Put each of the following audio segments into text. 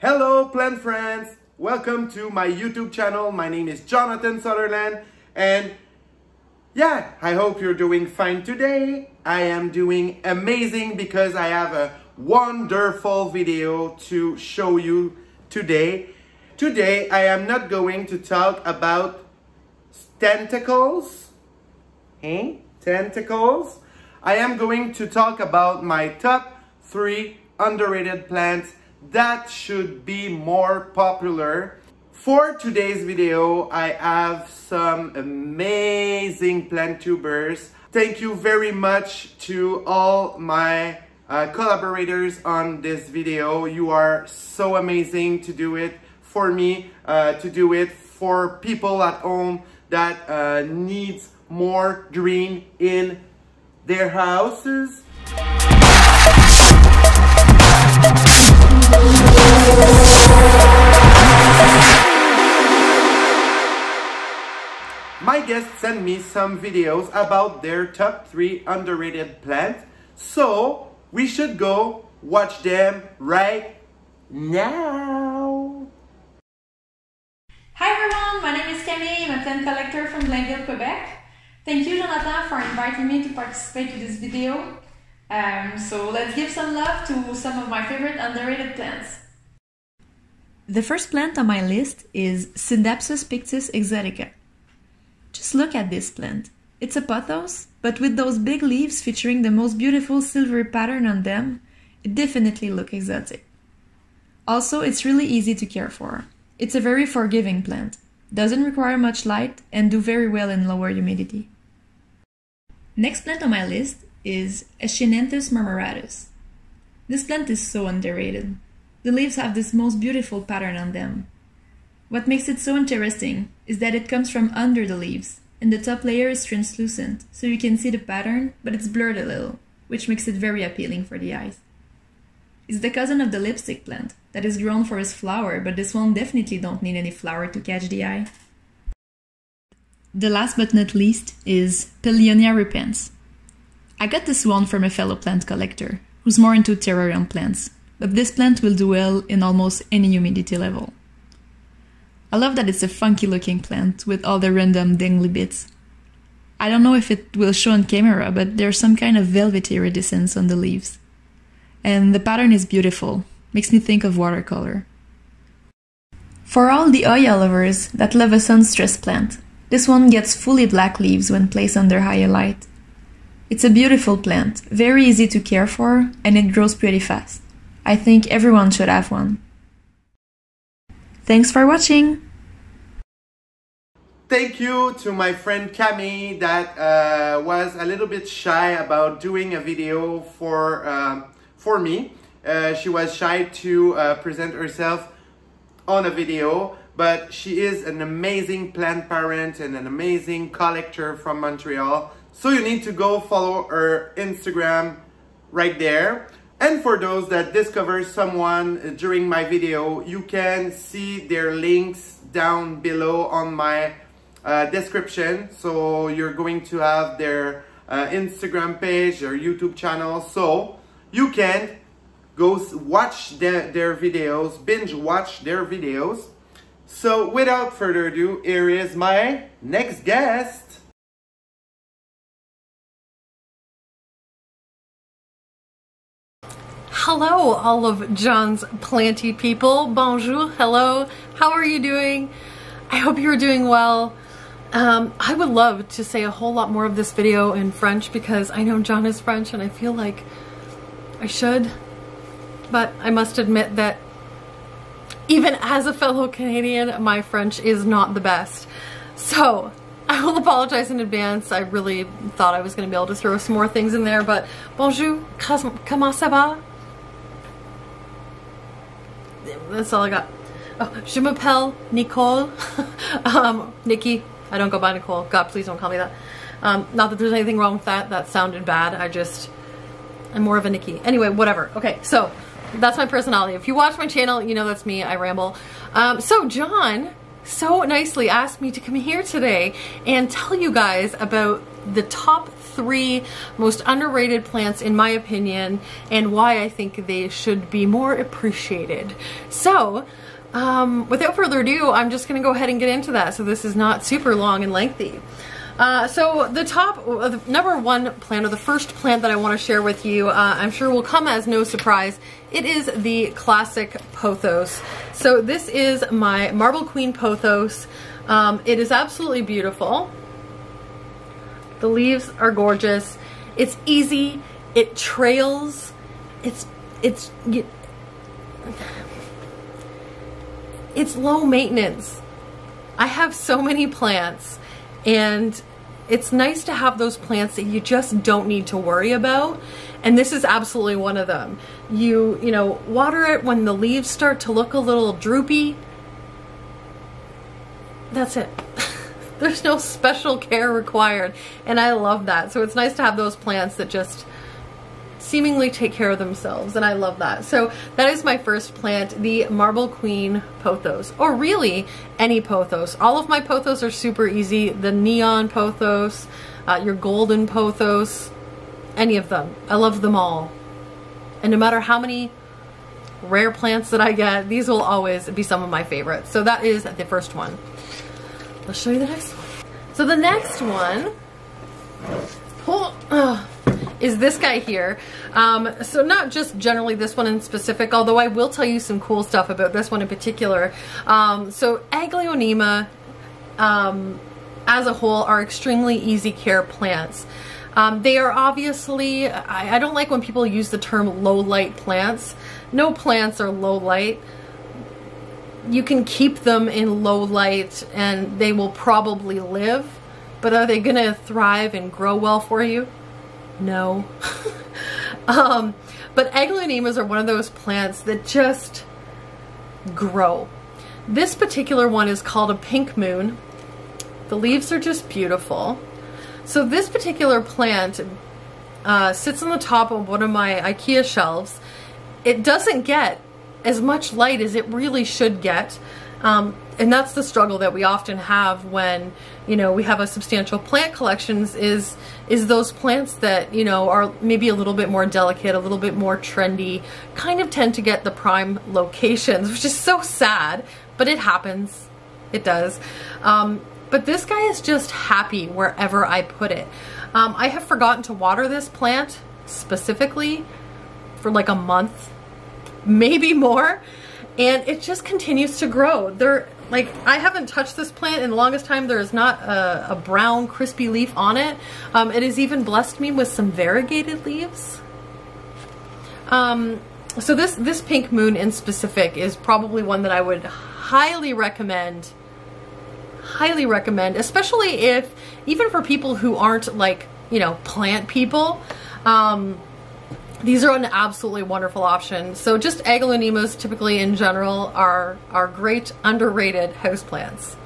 Hello plant friends, welcome to my YouTube channel. My name is Jonathan Sutherland and yeah, I hope you're doing fine today. I am doing amazing because I have a wonderful video to show you today. Today I am not going to talk about tentacles. Tentacles. I am going to talk about my top 3 underrated plants that should be more popular. For today's video, I have some amazing plant tubers. Thank you very much to all my collaborators on this video. You are so amazing to do it for me, to do it for people at home that needs more green in their houses. My guests sent me some videos about their top 3 underrated plants, so we should go watch them right now. Hi everyone, my name is Camille. I'm a plant collector from Blainville, Quebec. Thank you, Jonathan, for inviting me to participate in this video. So let's give some love to some of my favorite underrated plants. The first plant on my list is Scindapsus pictus exotica. Just look at this plant. It's a pothos, but with those big leaves featuring the most beautiful silvery pattern on them, it definitely looks exotic. Also, it's really easy to care for. It's a very forgiving plant, doesn't require much light, and do very well in lower humidity. Next plant on my list is Echinanthus marmoratus. This plant is so underrated. The leaves have this most beautiful pattern on them. What makes it so interesting is that it comes from under the leaves, and the top layer is translucent, so you can see the pattern, but it's blurred a little, which makes it very appealing for the eyes. It's the cousin of the lipstick plant, that is grown for its flower, but this one definitely don't need any flower to catch the eye. The last but not least is Paulownia repens. I got this one from a fellow plant collector, who's more into terrarium plants, but this plant will do well in almost any humidity level. I love that it's a funky looking plant with all the random dangly bits. I don't know if it will show on camera, but there's some kind of velvety iridescence on the leaves. And the pattern is beautiful, makes me think of watercolor. For all the Hoya lovers that love a sun-stressed plant, this one gets fully black leaves when placed under higher light. It's a beautiful plant, very easy to care for, and it grows pretty fast. I think everyone should have one. Thanks for watching! Thank you to my friend Camille that was a little bit shy about doing a video for me. She was shy to present herself on a video, but she is an amazing plant parent and an amazing collector from Montreal. So you need to go follow her Instagram right there. And for those that discover someone during my video, you can see their links down below on my description. So you're going to have their Instagram page, their YouTube channel. So you can go watch their videos, binge watch their videos. So without further ado, here is my next guest. Hello, all of John's planty people. Bonjour, hello. How are you doing? I hope you're doing well. I would love to say a whole lot more of this video in French because I know John is French and I feel like I should. But I must admit that even as a fellow Canadian, my French is not the best. So I will apologize in advance. I really thought I was going to be able to throw some more things in there, but bonjour, comment ça va? That's all I got. Oh, je m'appelle Nicole. NIKKI. I don't go by Nicole. God, please don't call me that. Not that there's anything wrong with that. That sounded bad. I'm more of a NIKKI. Anyway, whatever. Okay, so that's my personality. If you watch my channel, you know that's me. I ramble. So John so nicely asked me to come here today and tell you guys about the top 3 most underrated plants in my opinion, and why I think they should be more appreciated. So without further ado, I'm just gonna go ahead and get into that so this is not super long and lengthy. So the number 1 plant, or the first plant that I want to share with you, I'm sure will come as no surprise. It is the classic pothos. So this is my Marble Queen pothos. It is absolutely beautiful. The leaves are gorgeous. It's easy. It trails. It's low maintenance. I have so many plants, and it's nice to have those plants that you just don't need to worry about, and this is absolutely one of them. You know, water it when the leaves start to look a little droopy. That's it. There's no special care required, and I love that. So it's nice to have those plants that just seemingly take care of themselves, and I love that. So that is my first plant, the Marble Queen pothos, or really any pothos. All of my pothos are super easy. The neon pothos, your golden pothos, any of them. I love them all. And no matter how many rare plants that I get, these will always be some of my favorites. So that is the first one. Let's show you the next one. So the next one is this guy here. So not just generally this one in specific, although I will tell you some cool stuff about this one in particular. So Aglaonema as a whole are extremely easy care plants. They are obviously, I don't like when people use the term low light plants. No plants are low light. You can keep them in low light and they will probably live, but are they gonna thrive and grow well for you? No. But Aglaonemas are one of those plants that just grow. This particular one is called a pink moon. The leaves are just beautiful. So this particular plant sits on the top of one of my IKEA shelves. It doesn't get as much light as it really should get. And that's the struggle that we often have when, you know, we have a substantial plant collections is those plants that, you know, are maybe a little bit more delicate, a little bit more trendy, kind of tend to get the prime locations, which is so sad, but it happens. It does. But this guy is just happy wherever I put it. I have forgotten to water this plant specifically for like a month, maybe more, and it just continues to grow. Like, I haven't touched this plant in the longest time. There is not a brown crispy leaf on it. It has even blessed me with some variegated leaves. So this pink moon in specific is probably one that I would highly recommend, especially if, even for people who aren't like, you know, plant people. These are an absolutely wonderful option. So just Aglaonemas typically in general are great underrated houseplants.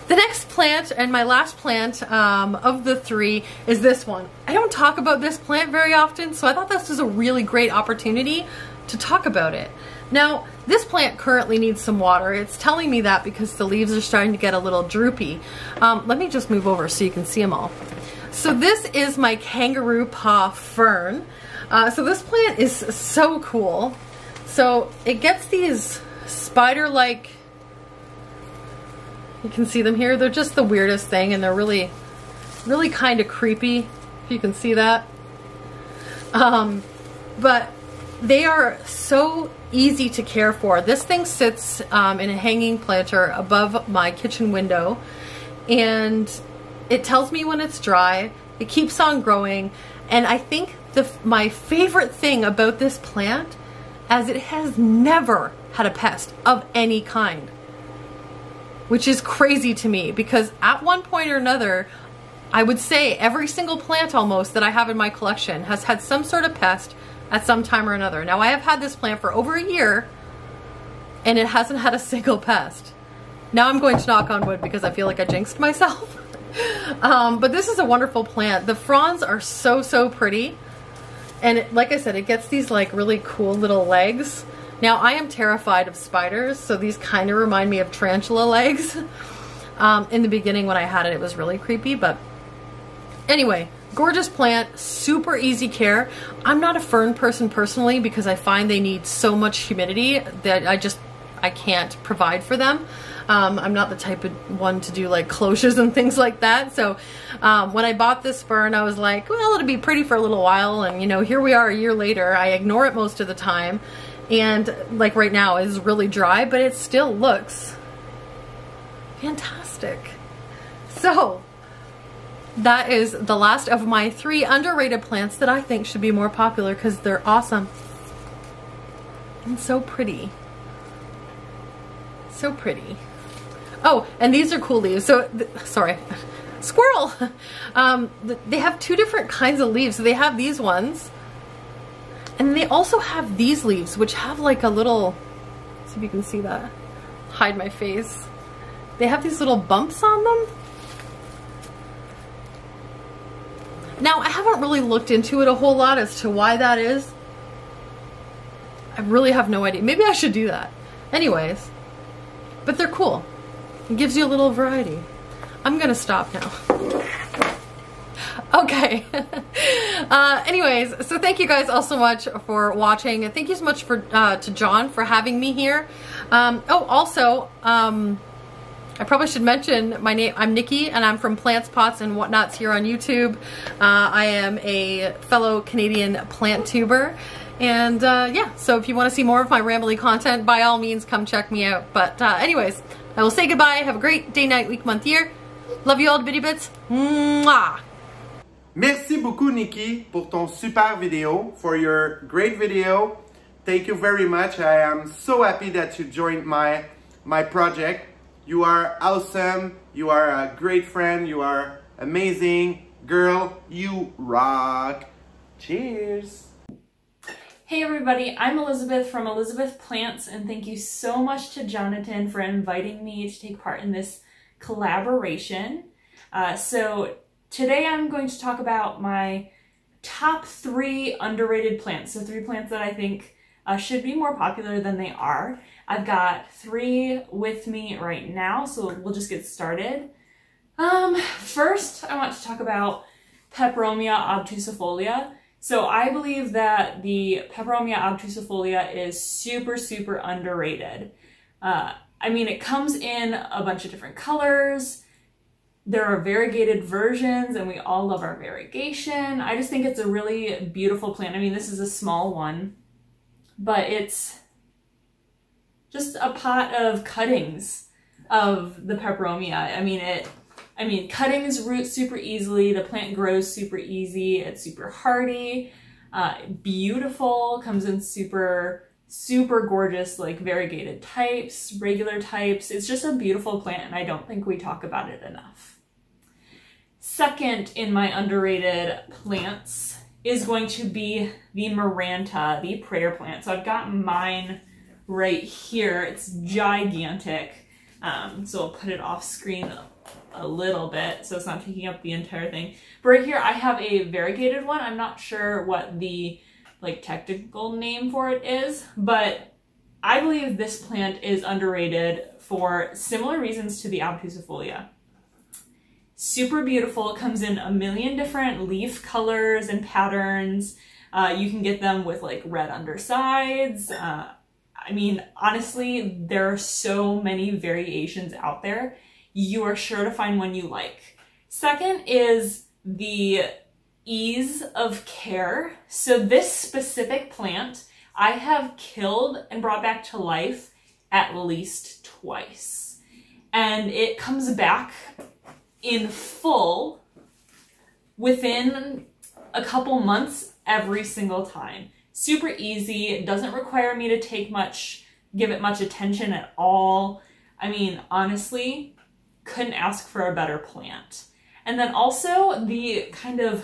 The next plant, and my last plant of the 3, is this one. I don't talk about this plant very often, so I thought this was a really great opportunity to talk about it. Now, this plant currently needs some water. It's telling me that because the leaves are starting to get a little droopy. Let me just move over so you can see them all. So this is my kangaroo paw fern. So this plant is so cool. So it gets these spider-like, you can see them here. They're just the weirdest thing, and they're really kind of creepy, if you can see that. But they are so easy to care for. This thing sits in a hanging planter above my kitchen window, and it tells me when it's dry. It keeps on growing, and I think my favorite thing about this plant is it has never had a pest of any kind, which is crazy to me, because at one point or another, I would say every single plant almost that I have in my collection has had some sort of pest at some time or another. Now, I have had this plant for over a year and it hasn't had a single pest. Now I'm going to knock on wood because I feel like I jinxed myself. But this is a wonderful plant. The fronds are so pretty, and like I said, it gets these like really cool little legs, Now, I am terrified of spiders, so these kind of remind me of tarantula legs. In the beginning when I had it, it was really creepy, but anyway, gorgeous plant, super easy care. I'm not a fern person personally because I find they need so much humidity that I can't provide for them. I'm not the type of one to do like cloches and things like that. So when I bought this fern, I was like, well, it'll be pretty for a little while. And you know, here we are a year later. I ignore it most of the time. And like right now it's really dry, but it still looks fantastic. So that is the last of my 3 underrated plants that I think should be more popular because they're awesome and so pretty. So pretty. Oh, and these are cool leaves. So, sorry, squirrel. They have 2 different kinds of leaves. So they have these ones, and they also have these leaves, which have like a little, let's see if you can see that, hide my face. They have these little bumps on them. Now, I haven't really looked into it a whole lot as to why that is. I really have no idea. Maybe I should do that. Anyways, but they're cool. It gives you a little variety. I'm gonna stop now. Okay. Anyways, so thank you guys all so much for watching, and thank you so much for to John for having me here. Oh, also, I probably should mention my name. I'm NIKKI, and I'm from Plants, Pots, and Whatnots here on YouTube. I am a fellow Canadian plant tuber. And yeah, so if you want to see more of my rambly content, by all means, come check me out. But anyways, I will say goodbye. Have a great day, night, week, month, year. Love you all to bitty bits. Mwah! Merci beaucoup, NIKKI, pour ton super video, for your great video. Thank you very much. I am so happy that you joined my project. You are awesome. You are a great friend. You are amazing. Girl, you rock. Cheers. Hey everybody, I'm Elizabeth from Elizabeth Plants, and thank you so much to Jonathan for inviting me to take part in this collaboration. So today I'm going to talk about my top 3 underrated plants. So 3 plants that I think should be more popular than they are. I've got 3 with me right now, so we'll just get started. First, I want to talk about Peperomia obtusifolia. So I believe that the Peperomia obtusifolia is super, super underrated. I mean, it comes in a bunch of different colors. There are variegated versions, and we all love our variegation. I just think it's a really beautiful plant. I mean, this is a small one, but it's just a pot of cuttings of the Peperomia. I mean, cuttings root super easily. The plant grows super easy. It's super hardy, beautiful, comes in super, super gorgeous, like variegated types, regular types. It's just a beautiful plant, and I don't think we talk about it enough. Second in my underrated plants is going to be the Maranta, the prayer plant. So I've got mine right here. It's gigantic. So I'll put it off screen a little bit so it's not taking up the entire thing. But right here I have a variegated one. I'm not sure what the technical name for it is, but I believe this plant is underrated for similar reasons to the obtusifolia. Super beautiful. It comes in a million different leaf colors and patterns. You can get them with like red undersides. I mean, honestly, there are so many variations out there. You are sure to find one you like. Second is the ease of care. So this specific plant, I have killed and brought back to life at least twice. And it comes back in full within a couple months every single time. Super easy. It doesn't require me to give it much attention at all. I mean, honestly, couldn't ask for a better plant. And then also the kind of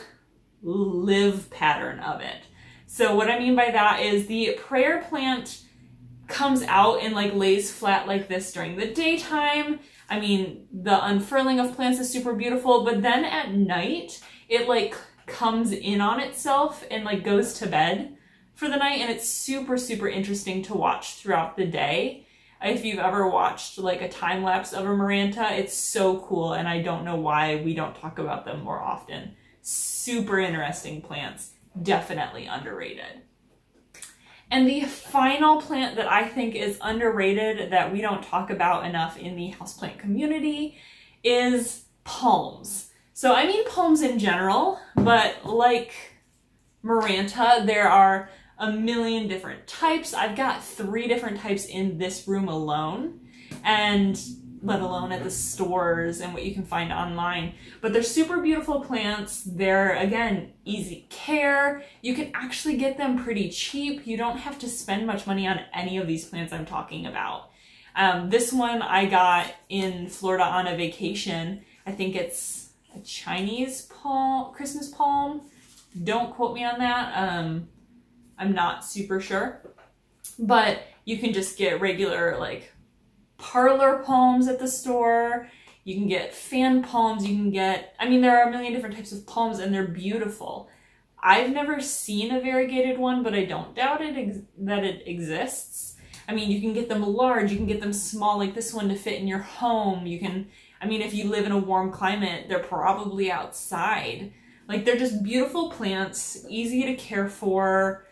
live pattern of it. So what I mean by that is the prayer plant comes out and lays flat like this during the daytime. I mean, the unfurling of plants is super beautiful, but then at night it comes in on itself and goes to bed. for the night, and it's super, super interesting to watch throughout the day. If you've ever watched like a time lapse of a Maranta, it's so cool, and I don't know why we don't talk about them more often. Super interesting plants, definitely underrated. And the final plant that I think is underrated that we don't talk about enough in the houseplant community is palms. So I mean palms in general, but like Maranta, there are a million different types. I've got 3 different types in this room alone, and let alone at the stores and what you can find online. But they're super beautiful plants. They're, again, easy care. You can actually get them pretty cheap. You don't have to spend much money on any of these plants I'm talking about. This one I got in Florida on a vacation. I think it's a Chinese palm, Christmas palm. Don't quote me on that. I'm not super sure. But you can just get regular, like, parlor palms at the store. You can get fan palms. You can get, I mean, there are a million different types of palms, and they're beautiful. I've never seen a variegated one, but I don't doubt that it exists. I mean, you can get them large, you can get them small like this one to fit in your home. You can, I mean, if you live in a warm climate, they're probably outside. Like, they're just beautiful plants, easy to care for.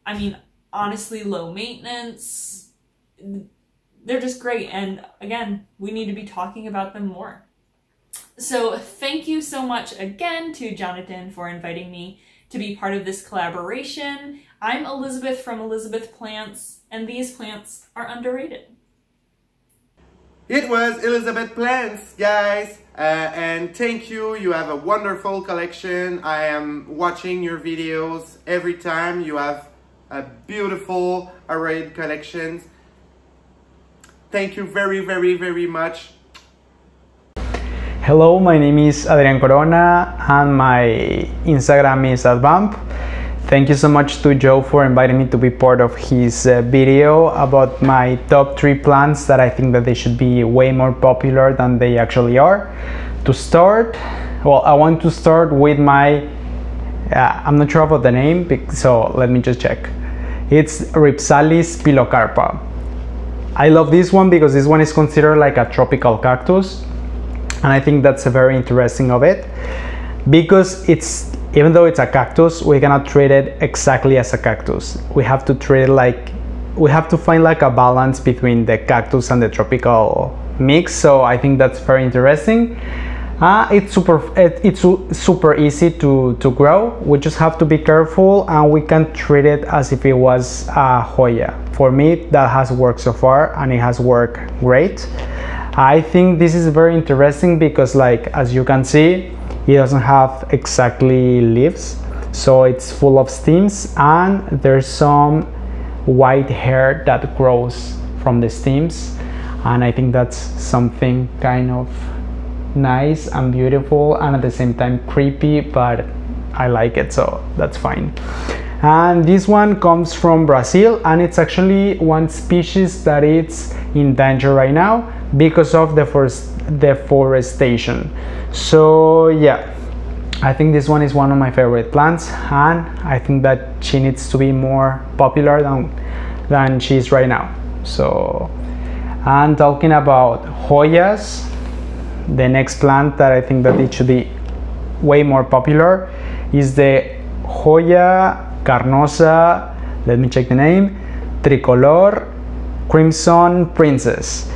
I mean, honestly, low maintenance. They're just great, and again, we need to be talking about them more. So thank you so much again to Jonathan for inviting me to be part of this collaboration. I'm Elizabeth from Elizabeth Plants, and these plants are underrated. It was Elizabeth Plants, guys, and thank you. You have a wonderful collection. I am watching your videos every time. You have a beautiful arrayed collections. Thank you very, very, very much. Hello, my name is Adrian Corona and my Instagram is @vamp. Thank you so much to Joe for inviting me to be part of his video about my top 3 plants that I think that they should be way more popular than they actually are. To start, well, I want to start with my, I'm not sure about the name, so let me just check. It's Rhipsalis pilocarpa. I love this one because this one is considered like a tropical cactus, and I think that's very interesting of it, because it's, even though it's a cactus, we cannot treat it exactly as a cactus. We have to treat it like, we have to find like a balance between the cactus and the tropical mix. So I think that's very interesting. It's super easy to grow. We just have to be careful, and we can treat it as if it was a Hoya. For me, that has worked so far, and it has worked great. I think this is very interesting because, like, as you can see, it doesn't have exactly leaves, so it's full of stems, and there's some white hair that grows from the stems, and I think that's something kind of nice and beautiful, and at the same time creepy, but I like it, so that's fine. And this one comes from Brazil, and it's actually one species that it's in danger right now because of deforestation. So yeah, I think this one is one of my favorite plants, and I think that she needs to be more popular than she is right now. So, and talking about Hoyas, the next plant that I think that it should be way more popular is the Hoya carnosa, let me check the name, tricolor crimson princess.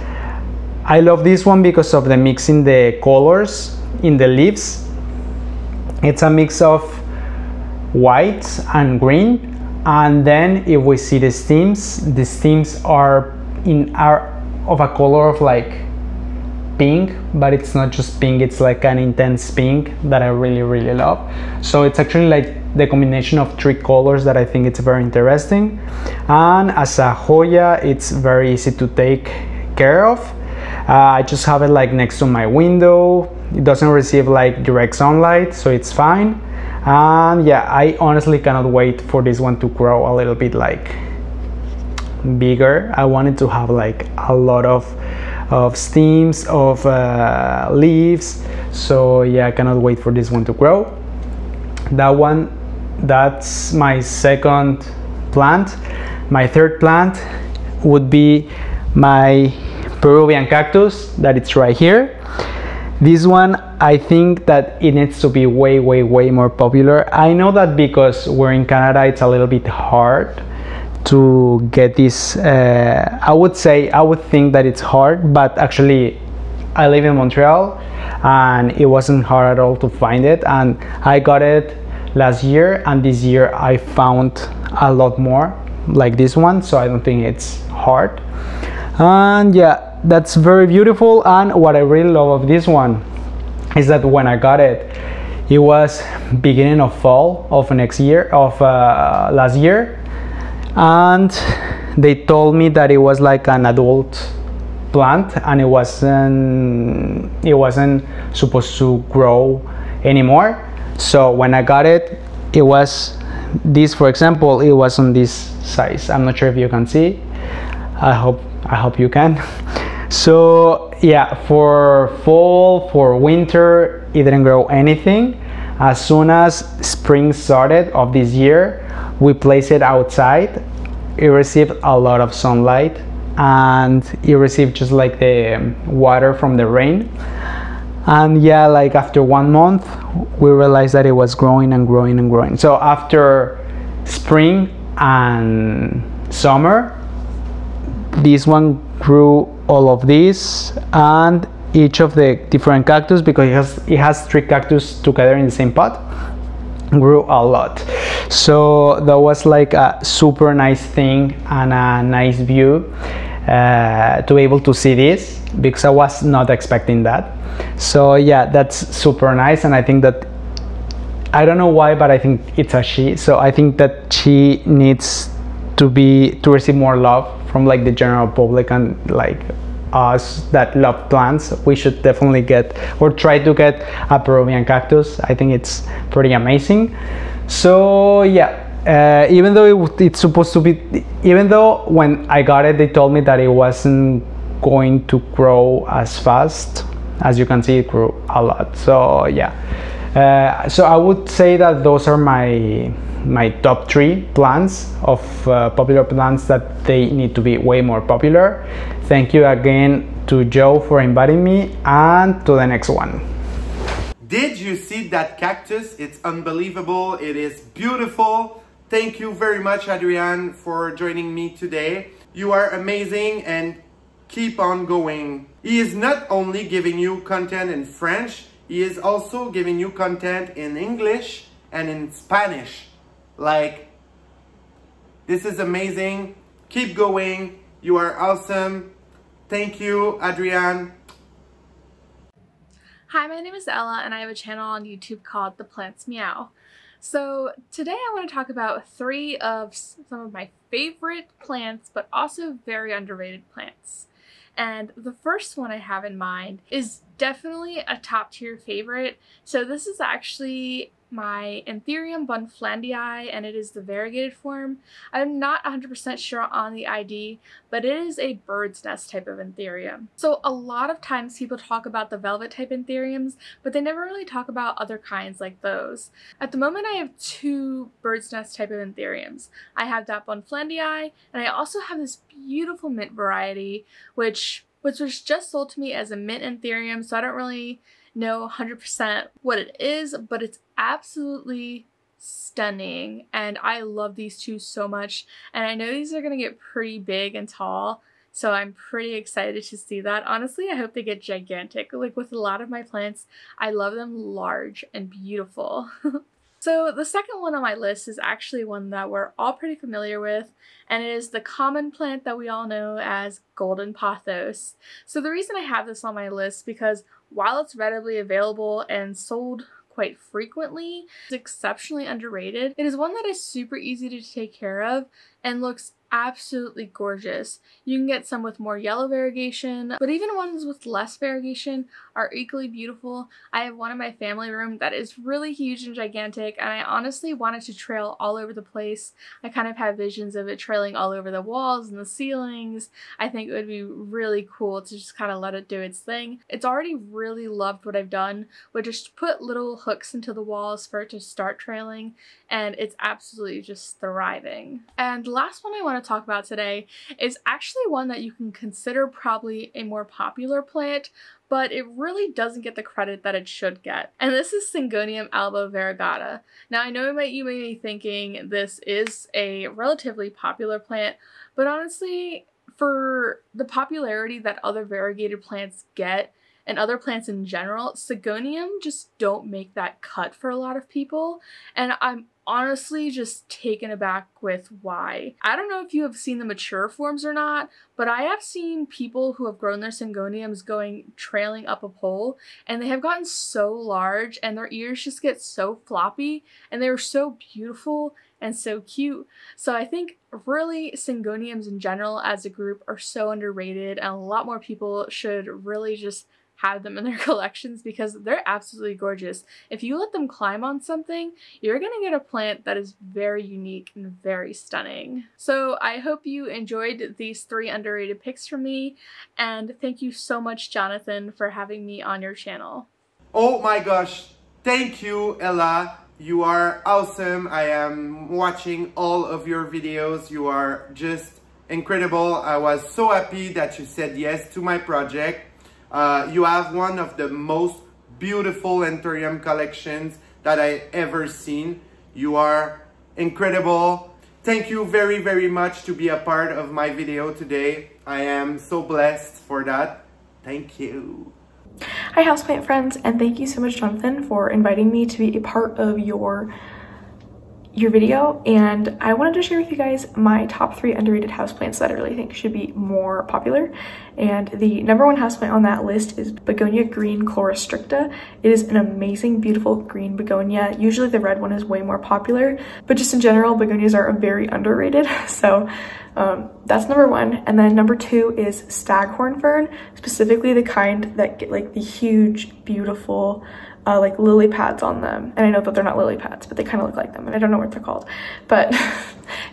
I love this one because of the mixing the colors in the leaves. It's a mix of white and green, and then if we see the stems are of a color of like pink, but it's not just pink, it's like an intense pink that I really love. So it's actually like the combination of 3 colors that I think it's very interesting, and as a Hoya it's very easy to take care of. I just have it like next to my window. It doesn't receive like direct sunlight, so it's fine. And yeah, I honestly cannot wait for this one to grow a little bit like bigger. I wanted to have like a lot of stems, of leaves. So yeah, I cannot wait for this one to grow. That's my second plant. My third plant would be my Peruvian cactus that it's right here. This one, I think that it needs to be way more popular. I know that because we're in Canada, it's a little bit hard to get this. I would think that it's hard, but actually I live in Montreal and it wasn't hard at all to find it, and I got it last year, and this year I found a lot more like this one, so I don't think it's hard. And yeah, that's very beautiful. And what I really love of this one is that when I got it, it was beginning of fall of last year, and they told me that it was like an adult plant and it wasn't supposed to grow anymore. So when I got it, it was this, for example, it was on this size. I'm not sure if you can see. I hope you can. So yeah, for fall, for winter, it didn't grow anything. As soon as spring started of this year, we placed it outside. It received a lot of sunlight and it received just like the water from the rain. And yeah, like after 1 month, we realized that it was growing and growing and growing. So after spring and summer, this one grew all of these, and each of the different cactus, because it has 3 cactus together in the same pot, grew a lot. So that was like a super nice thing and a nice view to be able to see this, because I was not expecting that. So yeah, that's super nice. And I think that, I don't know why, but I think it's a she, so I think that she needs to receive more love from like the general public, and like us that love plants, we should definitely get or try to get a Peruvian cactus. I think it's pretty amazing. So yeah, even though it's supposed to be, even though when I got it they told me that it wasn't going to grow as fast, as you can see it grew a lot. So yeah, so I would say that those are my top 3 plants of popular plants that they need to be way more popular. Thank you again to Joe for inviting me, and to the next one. Did you see that cactus? It's unbelievable. It is beautiful. Thank you very much, Adrianne, for joining me today. You are amazing and keep on going. He is not only giving you content in French, he is also giving you content in English and in Spanish. Like, this is amazing. Keep going. You are awesome. Thank you, Adrianne. Hi, my name is Ella and I have a channel on YouTube called the Plants Meow. So today I want to talk about 3 of some of my favorite plants, but also very underrated plants. And the first one I have in mind is definitely a top tier favorite. So this is actually my Anthurium bonflandii, and it is the variegated form. I'm not 100% sure on the ID, but it is a bird's nest type of Anthurium. So a lot of times people talk about the velvet type Anthuriums, but they never really talk about other kinds like those. At the moment I have 2 bird's nest type of Anthuriums. I have that bonflandii, and I also have this beautiful mint variety, which was just sold to me as a mint Anthurium, so I don't really know 100% what it is, but it's absolutely stunning and I love these 2 so much, and I know these are gonna get pretty big and tall, so I'm pretty excited to see that. Honestly, I hope they get gigantic. Like with a lot of my plants, I love them large and beautiful. So the second one on my list is actually one that we're all pretty familiar with, and it is the common plant that we all know as golden pothos. So the reason I have this on my list because while it's readily available and sold quite frequently, it's exceptionally underrated. It is one that is super easy to take care of and looks absolutely gorgeous. You can get some with more yellow variegation, but even ones with less variegation are equally beautiful. I have one in my family room that is really huge and gigantic, and I honestly want it to trail all over the place. I kind of have visions of it trailing all over the walls and the ceilings. I think it would be really cool to just kind of let it do its thing. It's already really loved what I've done, which is to put little hooks into the walls for it to start trailing, and it's absolutely just thriving. And the last one I want to talk about today is actually one that you can consider probably a more popular plant, but it really doesn't get the credit that it should get. And this is Syngonium alba variegata. Now I know you may be thinking this is a relatively popular plant, but honestly, for the popularity that other variegated plants get, and other plants in general, Syngonium just don't make that cut for a lot of people, and I'm honestly just taken aback with why. I don't know if you have seen the mature forms or not, but I have seen people who have grown their Syngoniums going trailing up a pole, and they have gotten so large and their ears just get so floppy, and they were so beautiful and so cute. So I think really Syngoniums in general as a group are so underrated, and a lot more people should really just have them in their collections because they're absolutely gorgeous. If you let them climb on something, you're gonna get a plant that is very unique and very stunning. So I hope you enjoyed these 3 underrated picks from me, and thank you so much, Jonathan, for having me on your channel. Oh my gosh, thank you, Ella. You are awesome. I am watching all of your videos. You are just incredible. I was so happy that you said yes to my project. You have one of the most beautiful Anthurium collections that I ever seen. You are incredible. Thank you very, very much to be a part of my video today. I am so blessed for that. Thank you. Hi houseplant friends, and thank you so much, Jonathan, for inviting me to be a part of your video. And I wanted to share with you guys my top 3 underrated houseplants that I really think should be more popular. And the #1 houseplant on that list is Begonia Green Chlorostricta. It is an amazing, beautiful green begonia. Usually the red one is way more popular, but just in general, begonias are very underrated. So that's #1. And then #2 is Staghorn Fern, specifically the kind that get like the huge, beautiful like lily pads on them. And I know that they're not lily pads, but they kind of look like them, and I don't know what they're called. But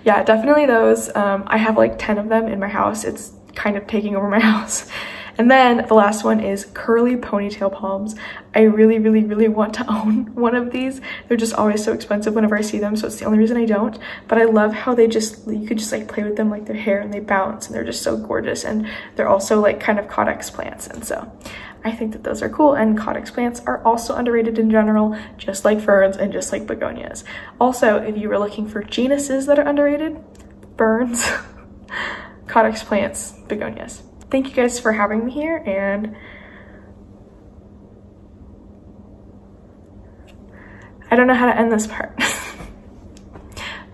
yeah, definitely those. I have like 10 of them in my house. It's kind of taking over my house. And then the last one is curly ponytail palms. I really, really, really want to own one of these. They're just always so expensive whenever I see them, so it's the only reason I don't. But I love how they just, you could just like play with them like their hair, and they bounce, and they're just so gorgeous. And they're also like kind of Codex plants, and so I think that those are cool. And Codex plants are also underrated in general, just like ferns and just like begonias. Also, if you were looking for genuses that are underrated, ferns, Codex plants, begonias. Thank you guys for having me here, and I don't know how to end this part.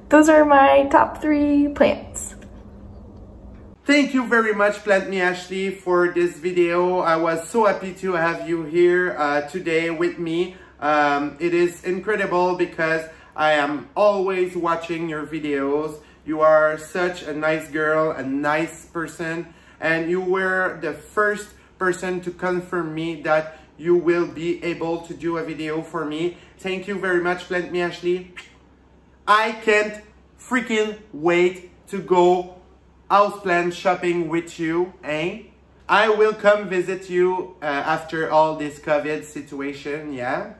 Those are my top 3 plants. Thank you very much, Plant Me Ashley, for this video. I was so happy to have you here today with me. It is incredible because I am always watching your videos. You are such a nice girl, a nice person, and you were the first person to confirm me that you will be able to do a video for me. Thank you very much, Plant Me Ashley. I can't freaking wait to go houseplant shopping with you, eh? I will come visit you after all this COVID situation, yeah?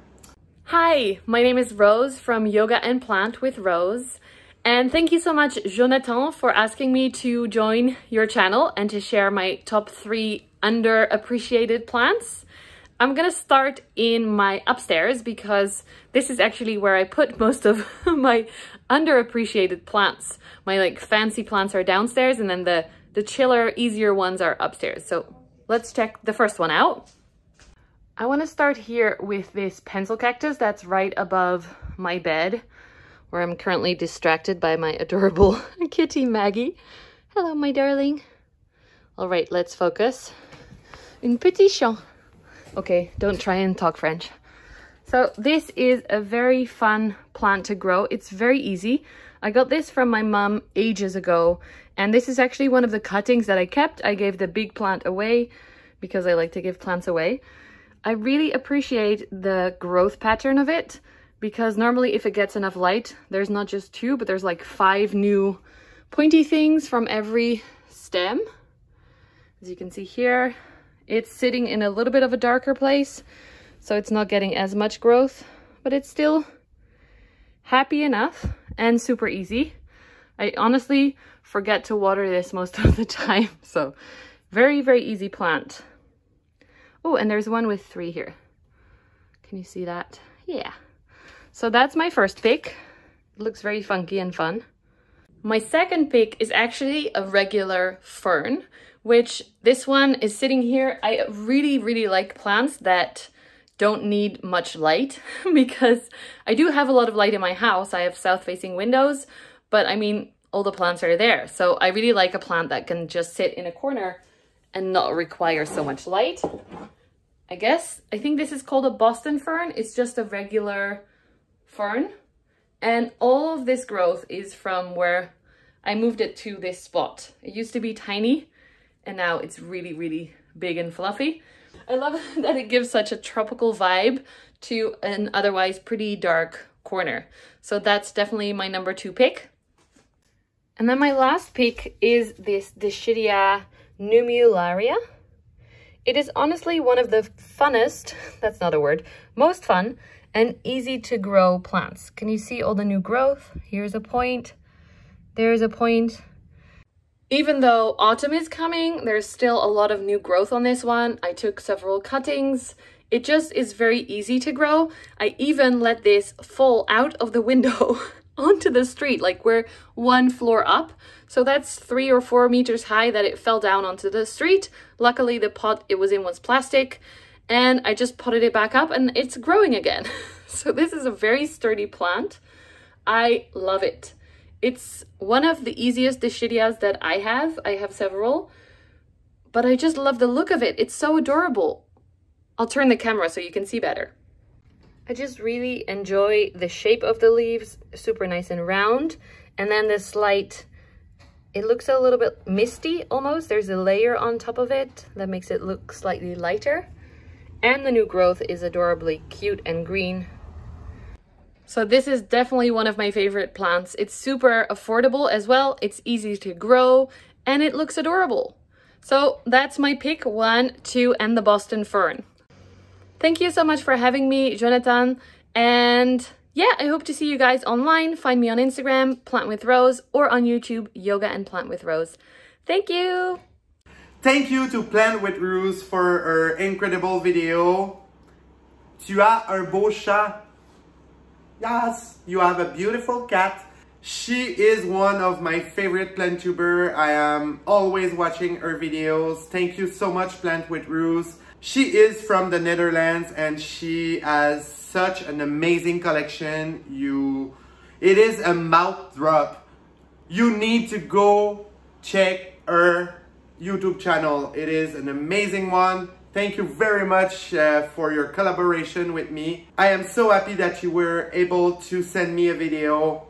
Hi, my name is Rose from Yoga and Plant with Rose. And thank you so much, Jonathan, for asking me to join your channel and to share my top 3 underappreciated plants. I'm gonna start in my upstairs because this is actually where I put most of my underappreciated plants. My like fancy plants are downstairs, and then the chiller, easier ones are upstairs. So let's check the first one out. I wanna start here with this pencil cactus that's right above my bed, where I'm currently distracted by my adorable kitty Maggie. Hello, my darling. All right, let's focus. Un petit chat. Okay, don't try and talk French. So this is a very fun plant to grow. It's very easy. I got this from my mom ages ago, and this is actually one of the cuttings that I kept. I gave the big plant away because I like to give plants away. I really appreciate the growth pattern of it, because normally if it gets enough light, there's not just 2, but there's like 5 new pointy things from every stem. As you can see here, it's sitting in a little bit of a darker place, so it's not getting as much growth, but it's still happy enough and super easy. I honestly forget to water this most of the time, so very, very easy plant. Oh, and there's one with 3 here. Can you see that? Yeah. So that's my first pick. It looks very funky and fun. My second pick is actually a regular fern, which this one is sitting here. I really, really like plants that don't need much light because I do have a lot of light in my house. I have south-facing windows, but I mean, all the plants are there. So I really like a plant that can just sit in a corner and not require so much light. I think this is called a Boston fern. It's just a regular fern. And all of this growth is from where I moved it to this spot. It used to be tiny and now it's really, really big and fluffy. I love that it gives such a tropical vibe to an otherwise pretty dark corner. So that's definitely my number 2 pick. And then my last pick is this Dischidia numularia. It is honestly one of the funnest, that's not a word, most fun and easy to grow plants. Can you see all the new growth? Here's a point, there's a point. Even though autumn is coming, there's still a lot of new growth on this one. I took several cuttings. It just is very easy to grow. I even let this fall out of the window onto the street, like we're 1 floor up. So that's 3 or 4 meters high that it fell down onto the street. Luckily the pot it was in was plastic and I just potted it back up and it's growing again. So this is a very sturdy plant. I love it. It's one of the easiest Dischidias that I have. I have several, but I just love the look of it. It's so adorable. I'll turn the camera so you can see better. I just really enjoy the shape of the leaves, super nice and round. And then the slight, it looks a little bit misty almost. There's a layer on top of it that makes it look slightly lighter. And the new growth is adorably cute and green. So this is definitely one of my favorite plants. It's super affordable as well. It's easy to grow and it looks adorable. So that's my pick 1, 2, and the Boston fern. Thank you so much for having me, Jonathan. And yeah, I hope to see you guys online. Find me on Instagram, Plant with Rose, or on YouTube, Yoga and Plant with Rose. Thank you. Thank you to Plant with Rose for her incredible video. Tu as un beau chat. Yes, you have a beautiful cat. She is one of my favorite plant tuber. I am always watching her videos. Thank you so much, Plant with Rose. She is from the Netherlands and she has such an amazing collection. It is a mouth drop. You need to go check her YouTube channel. It is an amazing one. Thank you very much for your collaboration with me. I am so happy that you were able to send me a video.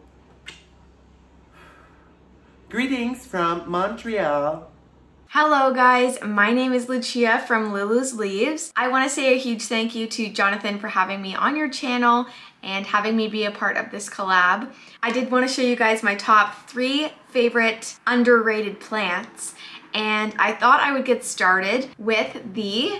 Greetings from Montreal. Hello guys, my name is Lucia from Lulus Leaves. I want to say a huge thank you to Jonathan for having me on your channel and having me be a part of this collab. I did want to show you guys my top 3 favorite underrated plants, and I thought I would get started with the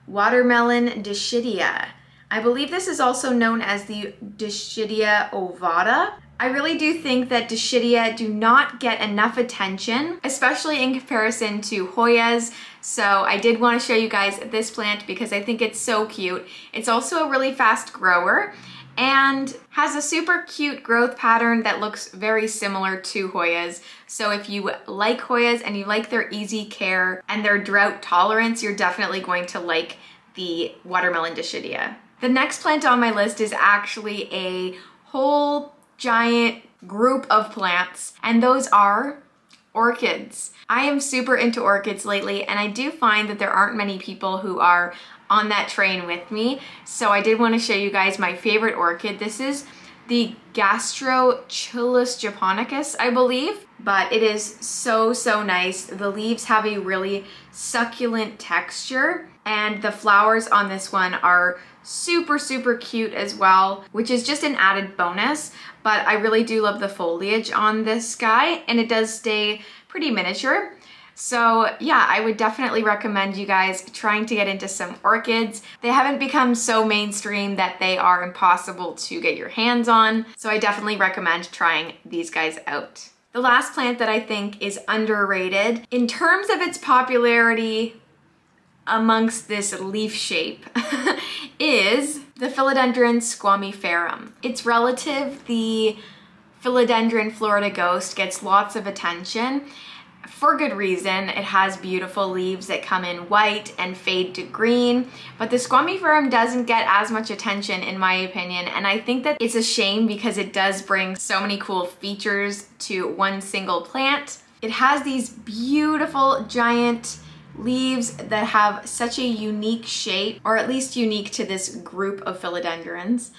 watermelon Dischidia. I believe this is also known as the Dischidia ovata. I really do think that Dischidia do not get enough attention, especially in comparison to Hoyas. So I did want to show you guys this plant because I think it's so cute. It's also a really fast grower and has a super cute growth pattern that looks very similar to Hoyas. So if you like Hoyas and you like their easy care and their drought tolerance, you're definitely going to like the watermelon Dischidia. The next plant on my list is actually a whole giant group of plants, and those are orchids. I am super into orchids lately, and I do find that there aren't many people who are on that train with me, so I did want to show you guys my favorite orchid. This is the Gastrochilus japonicus, I believe, but it is so, so nice. The leaves have a really succulent texture, and the flowers on this one are super, super cute as well, which is just an added bonus, but I really do love the foliage on this guy, and it does stay pretty miniature. So yeah, I would definitely recommend you guys trying to get into some orchids. They haven't become so mainstream that they are impossible to get your hands on, so I definitely recommend trying these guys out. The last plant that I think is underrated in terms of its popularity amongst this leaf shape is the Philodendron squamiferum. Its relative, the Philodendron Florida Ghost, gets lots of attention. For good reason. It has beautiful leaves that come in white and fade to green, but the squamiferum doesn't get as much attention in my opinion, and I think that it's a shame because it does bring so many cool features to one single plant. It has these beautiful giant leaves that have such a unique shape, or at least unique to this group of philodendrons,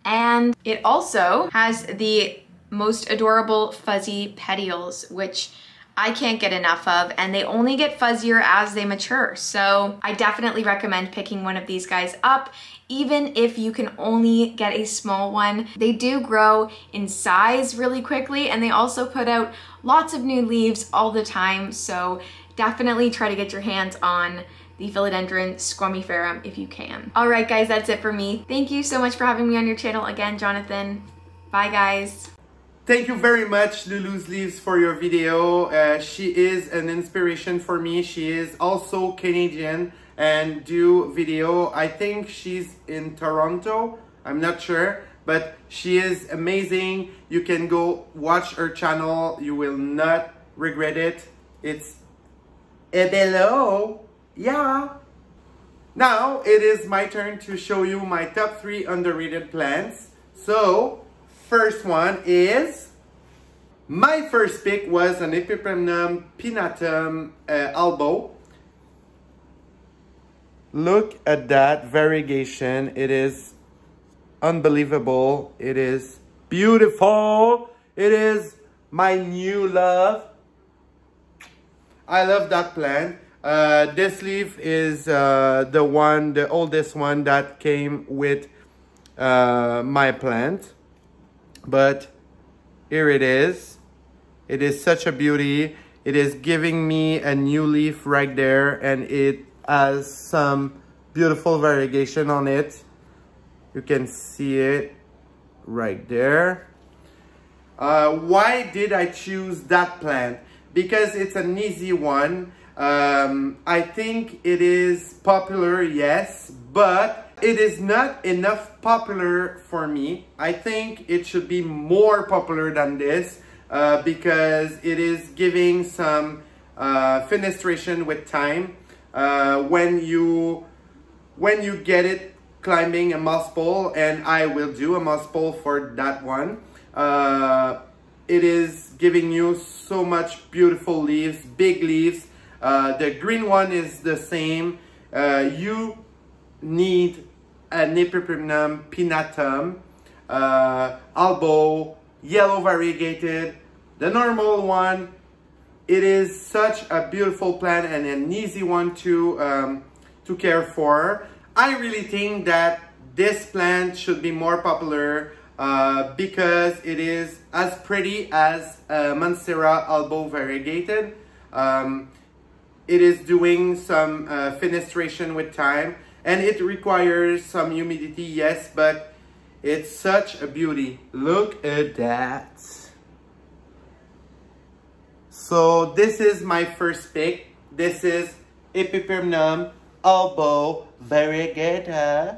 and it also has the most adorable fuzzy petioles, which I can't get enough of, and they only get fuzzier as they mature. So I definitely recommend picking one of these guys up, even if you can only get a small one. They do grow in size really quickly, and they also put out lots of new leaves all the time. So definitely try to get your hands on the Philodendron squamiferum if you can. All right, guys, that's it for me. Thank you so much for having me on your channel again, Jonathan. Bye, guys. Thank you very much, Lulus Leaves, for your video. She is an inspiration for me. She is also Canadian and do video. I think she's in Toronto. I'm not sure, but she is amazing. You can go watch her channel. You will not regret it. It's below. Yeah. Now it is my turn to show you my top 3 underrated plants. So first one is, my first pick was an Epipremnum pinnatum albo. Look at that variegation. It is unbelievable. It is beautiful. It is my new love. I love that plant. This leaf is the oldest one that came with my plant. But here it is. It is such a beauty. It is giving me a new leaf right there, and it has some beautiful variegation on it. You can see it right there. Why did I choose that plant? Because it's an easy one. I think it is popular, yes, but it is not enough popular for me. I think it should be more popular than this because it is giving some fenestration with time. When you get it climbing a moss pole, and I will do a moss pole for that one, it is giving you so much beautiful leaves, big leaves. The green one is the same. You need an Epipremnum pinnatum, albo, yellow variegated. The normal one, it is such a beautiful plant and an easy one to care for. I really think that this plant should be more popular because it is as pretty as Mancera albo variegated. It is doing some fenestration with time, and it requires some humidity, yes, but it's such a beauty. Look at that. So this is my first pick. This is Epipremnum albo variegated.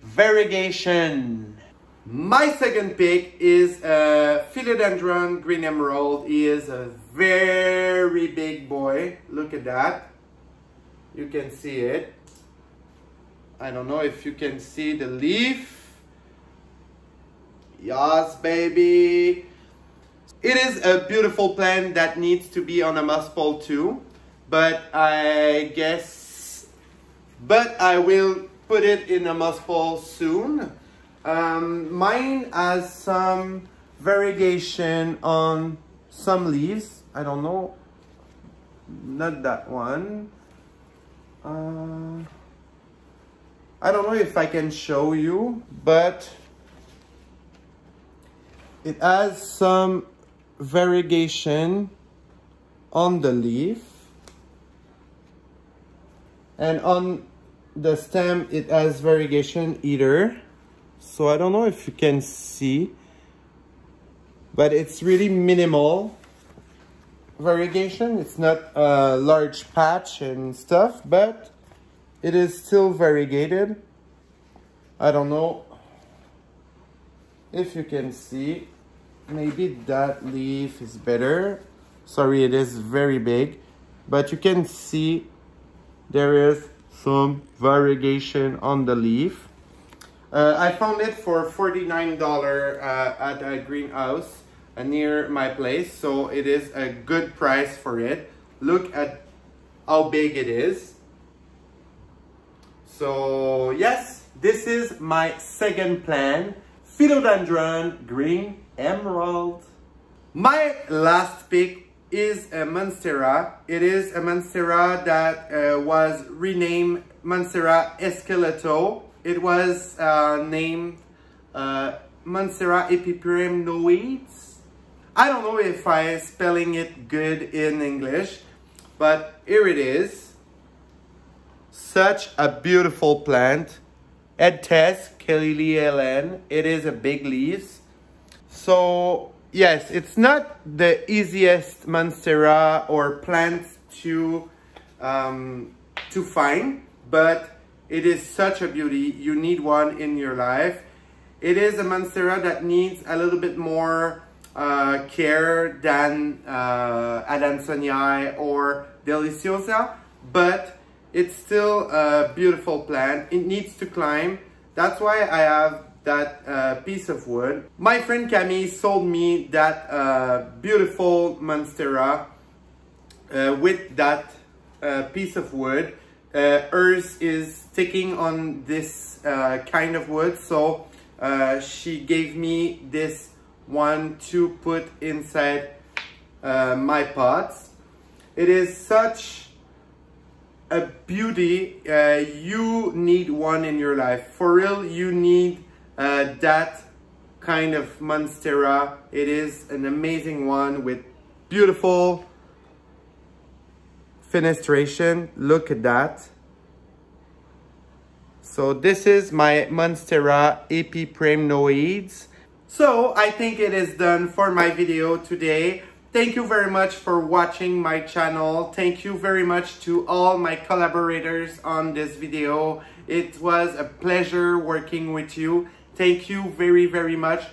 Variegation. My second pick is Philodendron Green Emerald. He is a very big boy. Look at that. You can see it. I don't know if you can see the leaf. Yes, baby. It is a beautiful plant that needs to be on a moss pole too. But I will put it in a moss pole soon. Mine has some variegation on some leaves. I don't know. Not that one. I don't know if I can show you, but it has some variegation on the leaf. And on the stem, it has variegation either. So I don't know if you can see, but it's really minimal variegation. It's not a large patch and stuff, but it is still variegated. I don't know if you can see. Maybe that leaf is better. Sorry, it is very big, but you can see there is some variegation on the leaf. I found it for $49 at a greenhouse near my place, so it is a good price for it. Look at how big it is. So yes, this is my second plant, Philodendron Green Emerald. My last pick is a Mancera. It is a Mancera that was renamed Mancera escalato. It was named Mancera EP.01. I don't know if I'm spelling it good in English, but here it is. Such a beautiful plant. Edtes Kelly-Ellen. It is a big leaves. So yes, it's not the easiest Mancera or plant to find, but it is such a beauty. You need one in your life. It is a Mancera that needs a little bit more care than Adansonii or Deliciosa, but it's still a beautiful plant. It needs to climb. That's why I have that piece of wood. My friend Camille sold me that beautiful Mancera with that piece of wood. Hers is sticking on this kind of wood, so she gave me this one to put inside my pots. It is such a beauty. You need one in your life. For real, you need that kind of Mancera. It is an amazing one with beautiful fenestration. Look at that. So this is my Mancera EP.01. So I think it is done for my video today. Thank you very much for watching my channel. Thank you very much to all my collaborators on this video. It was a pleasure working with you. Thank you very, very much.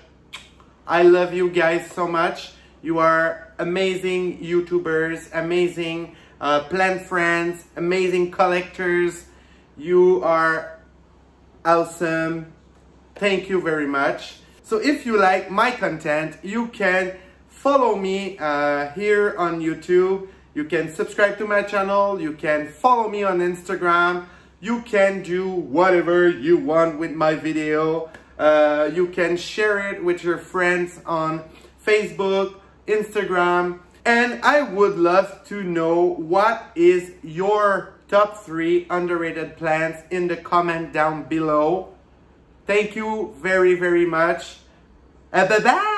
I love you guys so much. You are amazing YouTubers, amazing plant friends, amazing collectors. You are awesome. Thank you very much. So if you like my content, you can follow me here on YouTube. You can subscribe to my channel. You can follow me on Instagram. You can do whatever you want with my video. You can share it with your friends on Facebook, Instagram. And I would love to know what is your top 3 underrated plants in the comment down below. Thank you very, very much. Bye-bye.